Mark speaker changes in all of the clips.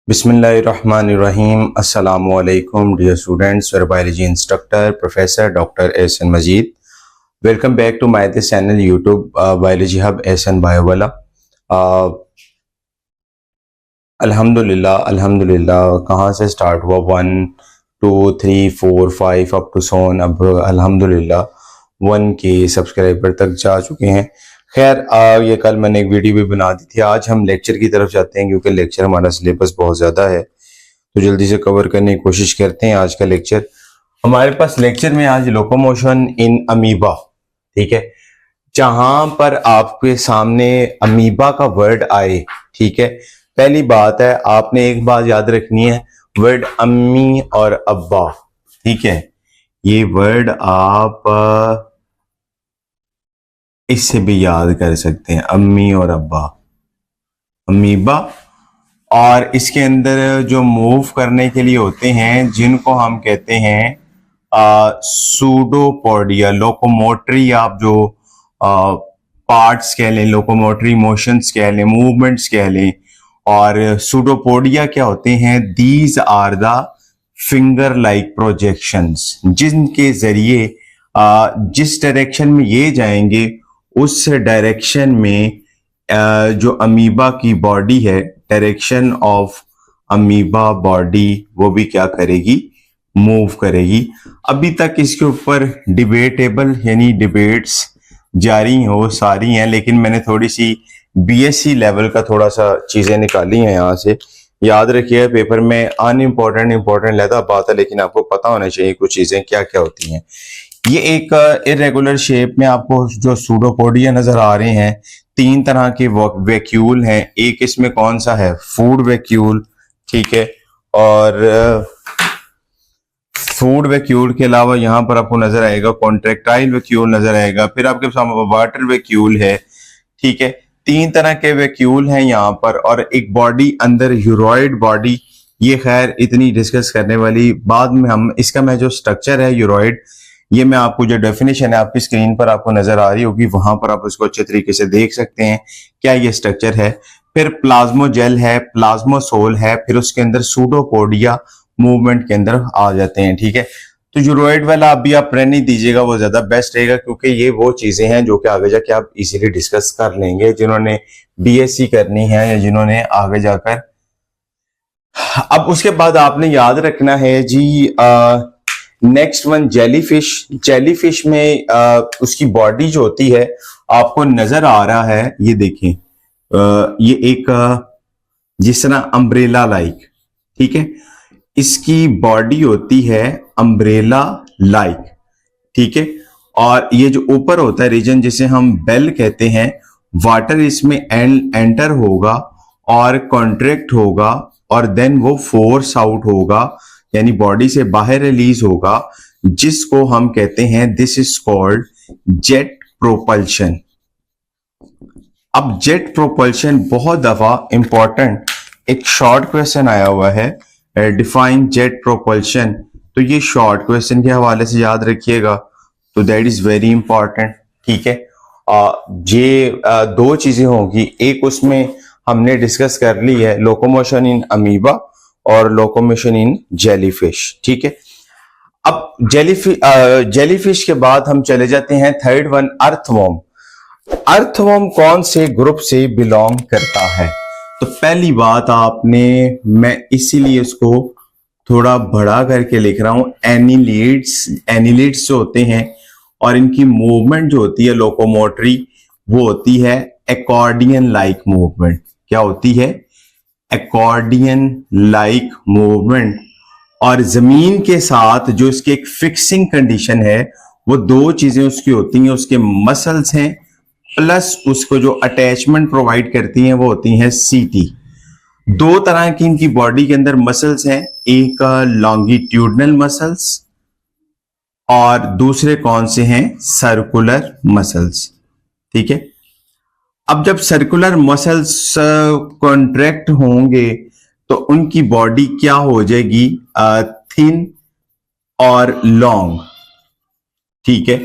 Speaker 1: बिस्मिल्लाहिर्रहमानिर्रहीम। अस्सलामुअलैकुम dear students, your biology instructor professor doctor Ehsan Majeed. Welcome back to my this channel YouTube biology hub Ehsan Biowala. अल्हम्दुलिल्लाह कहाँ से start हुआ, 1 2 3 4 5 अप टू सोन। अब अल्हम्दुलिल्लाह 1 के सब्सक्राइबर तक जा चुके हैं। खैर ये कल मैंने एक वीडियो भी बना दी थी। आज हम लेक्चर की तरफ जाते हैं क्योंकि लेक्चर हमारा सिलेबस बहुत ज़्यादा है, तो जल्दी से कवर करने की कोशिश करते हैं। आज का लेक्चर हमारे पास लेक्चर में आज लोकोमोशन इन अमीबा, ठीक है, जहां पर आपके सामने अमीबा का वर्ड आए, ठीक है। पहली बात है, आपने एक बात याद रखनी है, वर्ड अम्मी और अब्बा, ठीक है, ये वर्ड आप इससे भी याद कर सकते हैं, अम्मी और अब्बा, अमीबा। और इसके अंदर जो मूव करने के लिए होते हैं जिनको हम कहते हैं सूडोपोडिया, लोकोमोटरी, आप जो पार्ट्स कह लें, लोकोमोटरी मोशंस कह लें, मूवमेंट्स कह लें। और सूडोपोडिया क्या होते हैं? These are the finger like projections, जिनके जरिए जिस डायरेक्शन में ये जाएंगे उस डायरेक्शन में जो अमीबा की बॉडी है, डायरेक्शन ऑफ अमीबा बॉडी, वो भी क्या करेगी? मूव करेगी। अभी तक इसके ऊपर डिबेटेबल यानी डिबेट्स जारी हो सारी हैं, लेकिन मैंने थोड़ी सी बीएससी लेवल का थोड़ा सा चीजें निकाली हैं यहाँ से। याद रखिए, पेपर में अनइम्पोर्टेंट इंपॉर्टेंट लेता बात है, लेकिन आपको पता होना चाहिए कुछ चीजें क्या क्या होती हैं। ये एक इरेगुलर शेप में आपको जो सूडोपोडिया नजर आ रहे हैं, 3 तरह के वैक्यूल हैं। एक इसमें कौन सा है? फूड वैक्यूल, ठीक है। और फूड वैक्यूल के अलावा यहाँ पर आपको नजर आएगा कॉन्ट्रेक्टाइल वैक्यूल नजर आएगा, फिर आपके सामने वाटर वैक्यूल है, ठीक है। 3 तरह के वैक्यूल हैं यहाँ पर। और एक बॉडी अंदर यूरोइड बॉडी, ये खैर इतनी डिस्कस करने वाली, बाद में हम इसका मैं जो स्ट्रक्चर है यूरोइड, ये मैं आपको जो डेफिनेशन है आपकी स्क्रीन पर आपको नजर आ रही होगी, वहां पर आप उसको अच्छे तरीके से देख सकते हैं क्या ये स्ट्रक्चर है। फिर प्लाज्मोजेल है, प्लाज्मोसोल है, फिर उसके अंदर सूडोपोडिया मूवमेंट के अंदर आ जाते हैं, ठीक है। तो यूरोइड वाला अभी आप रहने दीजिएगा, वो ज्यादा बेस्ट रहेगा, क्योंकि ये वो चीजें हैं जो कि आगे जाके आप इजीली डिस्कस कर लेंगे, जिन्होंने बीएससी करनी है या जिन्होंने आगे जाकर। अब उसके बाद आपने याद रखना है जी नेक्स्ट वन जेलीफिश। जेलीफिश में उसकी बॉडी जो होती है आपको नजर आ रहा है, ये देखें, ये एक जिस तरह अम्ब्रेला लाइक, ठीक है, इसकी बॉडी होती है अम्ब्रेला लाइक, ठीक है। और ये जो ऊपर होता है रीजन, जिसे हम बेल कहते हैं, वाटर इसमें एंटर होगा और कॉन्ट्रैक्ट होगा और देन वो फोर्स आउट होगा, यानी बॉडी से बाहर रिलीज होगा, जिसको हम कहते हैं, this is called jet propulsion. अब जेट प्रोपल्शन बहुत दफा इंपॉर्टेंट एक शॉर्ट क्वेश्चन आया हुआ है, डिफाइन जेट प्रोपल्शन। तो ये शॉर्ट क्वेश्चन के हवाले से याद रखिएगा, तो दैट इज वेरी इंपॉर्टेंट, ठीक है। ये 2 चीजें होंगी, एक उसमें हमने डिस्कस कर ली है, लोकोमोशन इन अमीबा और लोकोमोशन इन जेलीफिश, ठीक है। अब जेलीफिश के बाद हम चले जाते हैं थर्ड वन, अर्थवॉर्म। अर्थवॉर्म कौन से ग्रुप से बिलोंग करता है? तो पहली बात आपने, मैं इसीलिए इसको थोड़ा बड़ा करके लिख रहा हूं, एनिलिड्स जो होते हैं और इनकी मूवमेंट जो होती है लोकोमोटरी, वो होती है एकॉर्डियन लाइक मूवमेंट। क्या होती है? Accordion like movement. और जमीन के साथ जो इसकी एक फिक्सिंग कंडीशन है, वो 2 चीजें उसकी होती हैं, उसके मसल्स हैं, प्लस उसको जो अटैचमेंट प्रोवाइड करती हैं वो होती हैं सीटी। 2 तरह की इनकी बॉडी के अंदर मसल्स हैं, एक लॉन्गिट्यूडनल मसल्स और दूसरे कौन से हैं? सर्कुलर मसल्स, ठीक है। अब जब सर्कुलर मसल्स कॉन्ट्रैक्ट होंगे तो उनकी बॉडी क्या हो जाएगी? थिन और लॉन्ग, ठीक है।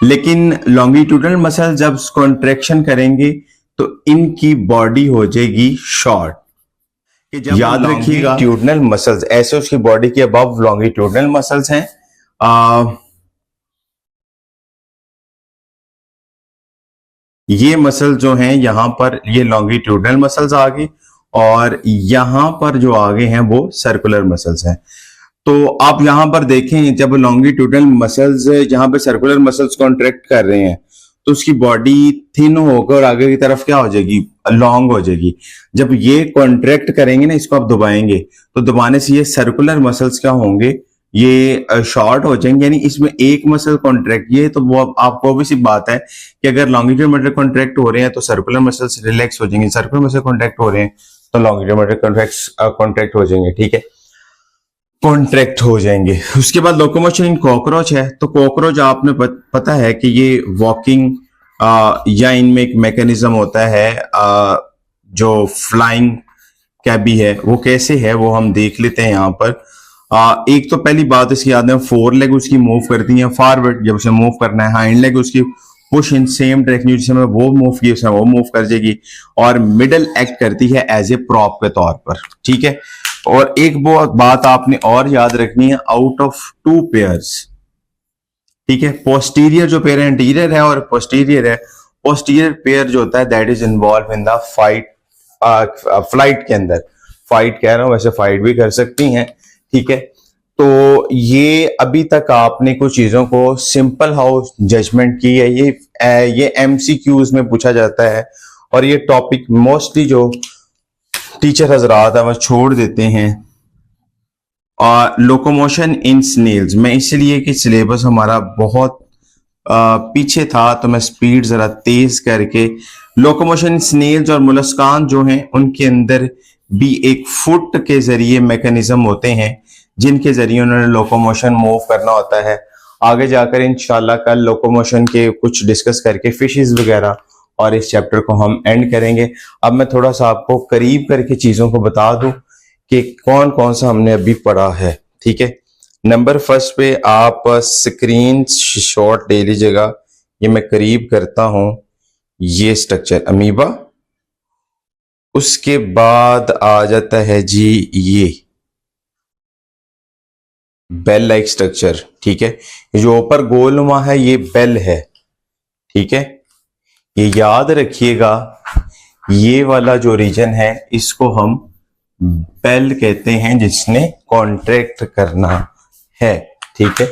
Speaker 1: लेकिन लॉन्गिट्यूडनल मसल जब कॉन्ट्रैक्शन करेंगे तो इनकी बॉडी हो जाएगी शॉर्ट। कि जब याद रखिएगा लॉन्गिट्यूडनल मसल्स ऐसे उसकी बॉडी के अबव लॉन्गिट्यूडनल मसल्स हैं, ये मसल जो हैं यहां पर ये लॉन्गिट्यूडनल मसल्स आ गई और यहां पर जो आगे हैं वो सर्कुलर मसल्स हैं। तो आप यहां पर देखें जब लॉन्गिट्यूडनल मसल्स जहां पे सर्कुलर मसल्स कॉन्ट्रैक्ट कर रहे हैं तो उसकी बॉडी थिन होकर आगे की तरफ क्या हो जाएगी, लॉन्ग हो जाएगी। जब ये कॉन्ट्रैक्ट करेंगे ना, इसको आप दबाएंगे तो दबाने से ये सर्कुलर मसल्स क्या होंगे, ये शॉर्ट हो जाएंगे, यानी इसमें एक मसल कॉन्ट्रैक्ट, ये तो वो आपको भी सी बात है कि अगर लॉन्गिट्यूडनल मसल कॉन्ट्रैक्ट हो रहे हैं तो सर्कुलर मसल्स रिलैक्स हो जाएंगे, सर्कुलर मसल कॉन्ट्रैक्ट हो रहे हैं तो लॉन्गिट्यूडनल मसल कॉन्ट्रैक्ट हो जाएंगे, ठीक है, कॉन्ट्रैक्ट हो जाएंगे। उसके बाद लोकोमोशन इन कॉकरोच है, तो कॉकरोच आपने पता है कि ये वॉकिंग या इनमें एक मैकेनिज्म होता है जो फ्लाइंग कैबी है, वो कैसे है वो हम देख लेते हैं यहाँ पर। एक तो पहली बात इसकी याद है, फोर लेग उसकी मूव करती हैं फॉरवर्ड, जब उसे मूव करना है, हाइंड लेग उसकी पुश इन सेम डायरेक्शन जिसमें वो मूव की उसमें वो मूव कर जाएगी, और मिडल एक्ट करती है एज ए प्रॉप के तौर पर, ठीक है। और एक वो बात आपने और याद रखनी है, आउट ऑफ टू पेयर्स, ठीक है, पोस्टीरियर जो पेयर है, इंटीरियर है और पोस्टीरियर है, पोस्टीरियर पेयर जो होता है that is involve in the fight, flight के अंदर, फाइट कह रहा हूं वैसे फाइट भी कर सकती हैं, ठीक है। तो ये अभी तक आपने कुछ चीजों को सिंपल हाउस जजमेंट की है, ये एमसीक्यूज में पूछा जाता है और ये टॉपिक मोस्टली जो टीचर हजरात है वो छोड़ देते हैं। और लोकोमोशन इन स्नेल्स में इसलिए कि सिलेबस हमारा बहुत पीछे था तो मैं स्पीड जरा तेज करके, लोकोमोशन स्नेल्स और मुलस्कान जो हैं उनके अंदर भी एक फुट के जरिए मैकेनिज्म होते हैं जिनके जरिए उन्होंने लोकोमोशन मूव करना होता है। आगे जाकर इंशाल्लाह कल लोकोमोशन के कुछ डिस्कस करके फिशेस वगैरह और इस चैप्टर को हम एंड करेंगे। अब मैं थोड़ा सा आपको करीब करके चीजों को बता दूं कि कौन कौन सा हमने अभी पढ़ा है, ठीक है। नंबर फर्स्ट पे आप स्क्रीन शॉट ले लीजिएगा, ये मैं करीब करता हूं, ये स्ट्रक्चर अमीबा, उसके बाद आ जाता है जी ये बेल लाइक स्ट्रक्चर, ठीक है, जो ऊपर गोलनुमा है ये बेल है, ठीक है। ये याद रखिएगा, ये वाला जो रीजन है इसको हम बेल कहते हैं जिसने कॉन्ट्रैक्ट करना है, ठीक है।